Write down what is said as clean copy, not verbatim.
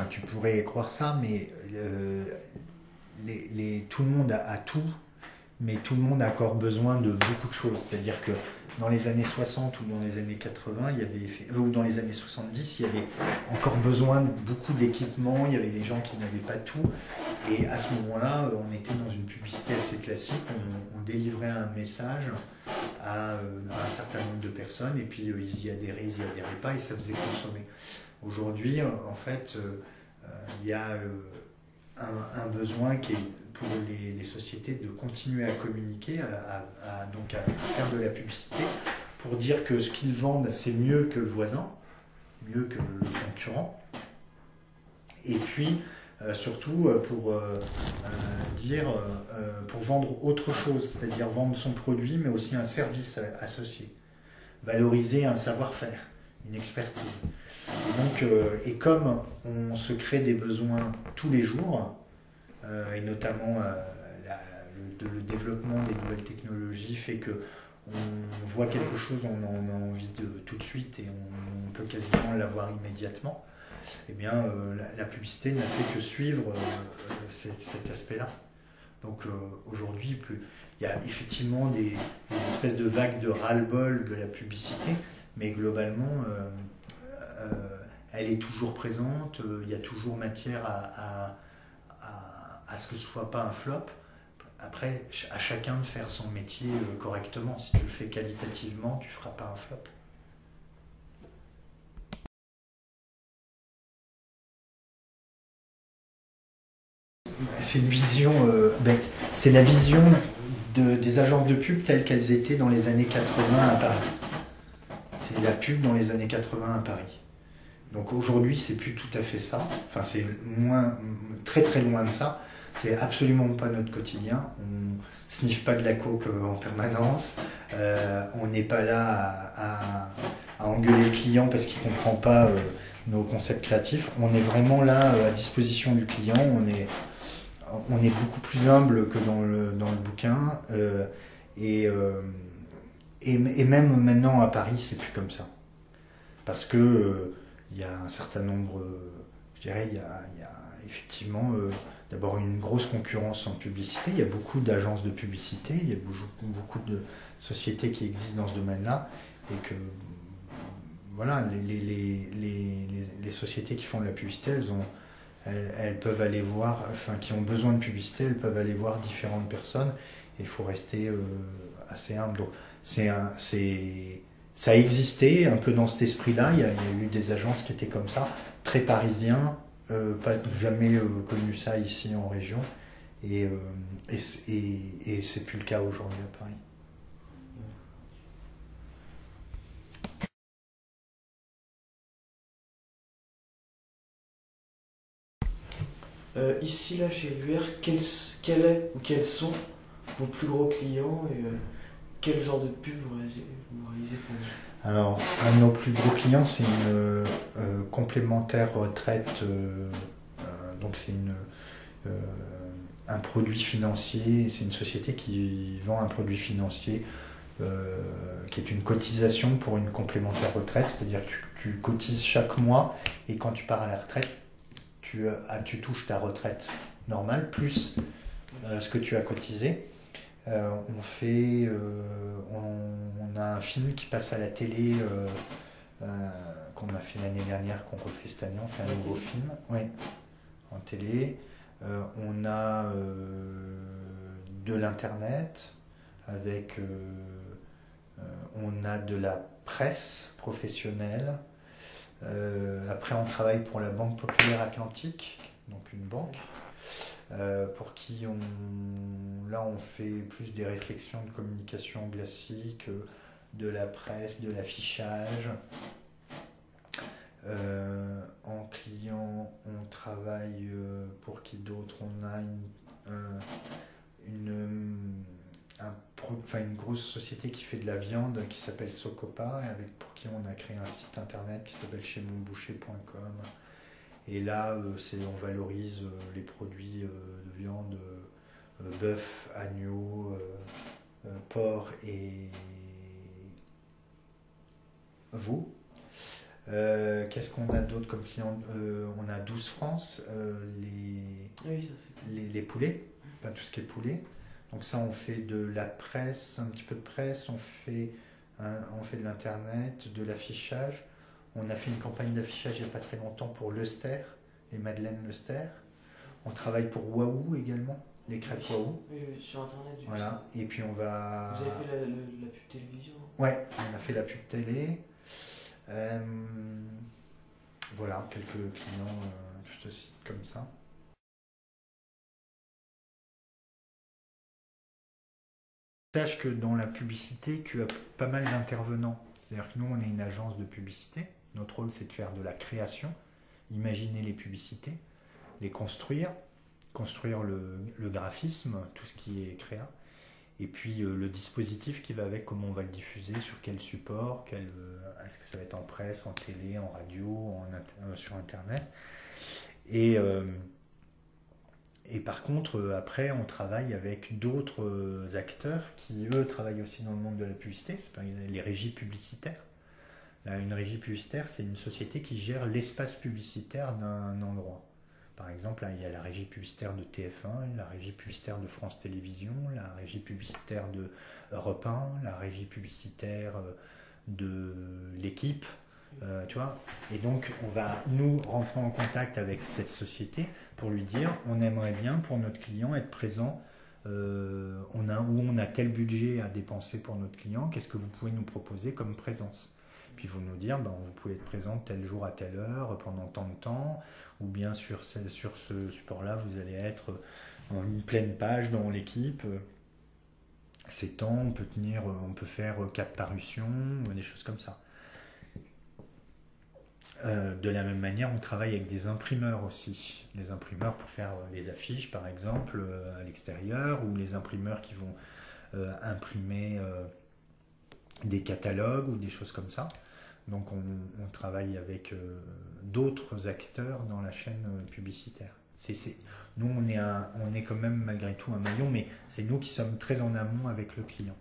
tu pourrais croire ça, mais tout le monde a tout, mais tout le monde a encore besoin de beaucoup de choses. C'est-à-dire que dans les années 60 ou dans les années 80, ou dans les années 70, il y avait encore besoin de beaucoup d'équipements, il y avait des gens qui n'avaient pas tout. Et à ce moment-là, on était dans une publicité assez classique, on délivrait un message à un certain nombre de personnes, et puis ils y adhéraient, pas, et ça faisait consommer. Aujourd'hui, en fait, il y a un besoin qui est pour les sociétés de continuer à communiquer, donc à faire de la publicité, pour dire que ce qu'ils vendent, c'est mieux que le voisin, mieux que le concurrent. Et puis, surtout pour vendre autre chose, c'est-à-dire vendre son produit, mais aussi un service associé. Valoriser un savoir-faire, une expertise. Et comme on se crée des besoins tous les jours, et notamment le développement des nouvelles technologies fait que on voit quelque chose, on en a envie de tout de suite et on peut quasiment l'avoir immédiatement, eh bien la publicité n'a fait que suivre cet aspect-là. Donc aujourd'hui, il y a effectivement des espèces de vagues de ras-le-bol de la publicité, mais globalement, elle est toujours présente, il y a toujours matière à ce que ce ne soit pas un flop. Après, à chacun de faire son métier correctement. Si tu le fais qualitativement, tu ne feras pas un flop. C'est une vision, c'est la vision des agences de pub telles qu'elles étaient dans les années 80 à Paris. C'est la pub dans les années 80 à Paris. Donc aujourd'hui, c'est plus tout à fait ça. Enfin, c'est très très loin de ça. C'est absolument pas notre quotidien. On sniffe pas de la coke en permanence. On n'est pas là à engueuler le client parce qu'il comprend pas nos concepts créatifs. On est vraiment là à disposition du client. On est beaucoup plus humble que dans le bouquin. Et même maintenant à Paris, c'est plus comme ça. Parce que il y a un certain nombre, je dirais, il y a effectivement d'abord une grosse concurrence en publicité, il y a beaucoup d'agences de publicité, il y a beaucoup de sociétés qui existent dans ce domaine-là, et que voilà, les sociétés qui font de la publicité, elles peuvent aller voir, enfin qui ont besoin de publicité, elles peuvent aller voir différentes personnes, et il faut rester assez humble. Donc ça a existé un peu dans cet esprit-là. Il y a eu des agences qui étaient comme ça, très parisiens, pas jamais connu ça ici en région, et c'est plus le cas aujourd'hui à Paris. Ici, là, chez l'UR, quels sont vos plus gros clients et quel genre de pub vous réalisez pour eux? Alors, un de nos plus gros clients, c'est une complémentaire retraite. Donc, c'est un produit financier. C'est une société qui vend un produit financier qui est une cotisation pour une complémentaire retraite. C'est-à-dire que tu cotises chaque mois et quand tu pars à la retraite, tu touches ta retraite normale plus ce que tu as cotisé. On a un film qui passe à la télé qu'on a fait l'année dernière, qu'on refait cette année. On fait un nouveau film, oui, en télé. On a de l'internet on a de la presse professionnelle. Après, on travaille pour la Banque Populaire Atlantique, donc une banque. Pour qui on fait plus des réflexions de communication classique, de la presse, de l'affichage. En client, on travaille pour qui d'autre? On a une grosse société qui fait de la viande qui s'appelle Socopa, et pour qui on a créé un site internet qui s'appelle chemonboucher.com. Et là, on valorise les produits de viande, bœuf, agneau, porc et veau. Qu'est-ce qu'on a d'autre comme client? On a 12 France, Oui, ça c'est cool. les poulets, enfin, tout ce qui est poulet. Donc ça, on fait de la presse, un petit peu de presse, on fait de l'internet, de l'affichage. On a fait une campagne d'affichage il n'y a pas très longtemps pour l'Euster, les Madeleines l'Euster. On travaille pour Waouh également, les crêpes Waouh. Oui, oui, sur internet, j'ai vu Voilà. ça. Et puis on va. Vous avez fait la pub télévision? Ouais, on a fait la pub télé. Euh, Voilà, quelques clients que je te cite comme ça. Sache que dans la publicité, tu as pas mal d'intervenants. C'est-à-dire que nous, on est une agence de publicité. Notre rôle, c'est de faire de la création, imaginer les publicités, les construire le graphisme, tout ce qui est créa, et puis le dispositif qui va avec, comment on va le diffuser, sur quel support, est-ce que ça va être en presse, en télé, en radio, sur Internet. Et par contre, après, on travaille avec d'autres acteurs qui, eux, travaillent aussi dans le monde de la publicité. C'est les régies publicitaires. Une régie publicitaire, c'est une société qui gère l'espace publicitaire d'un endroit. Par exemple, il y a la régie publicitaire de TF1, la régie publicitaire de France Télévisions, la régie publicitaire de Europe 1, la régie publicitaire de l'équipe, tu vois. Et donc, on va, nous, rentrer en contact avec cette société pour lui dire, on aimerait bien, pour notre client, être présent. On a tel budget à dépenser pour notre client, qu'est-ce que vous pouvez nous proposer comme présence? Puis vous nous dire, vous pouvez être présent tel jour à telle heure, pendant tant de temps, ou bien sur ce support-là, vous allez être en une pleine page dans l'équipe. C'est temps, on peut faire 4 parutions, des choses comme ça. De la même manière, on travaille avec des imprimeurs aussi. Les imprimeurs pour faire les affiches, par exemple, à l'extérieur, ou les imprimeurs qui vont imprimer des catalogues ou des choses comme ça. Donc on travaille avec d'autres acteurs dans la chaîne publicitaire. Nous, on est quand même malgré tout un maillon, mais c'est nous qui sommes très en amont avec le client.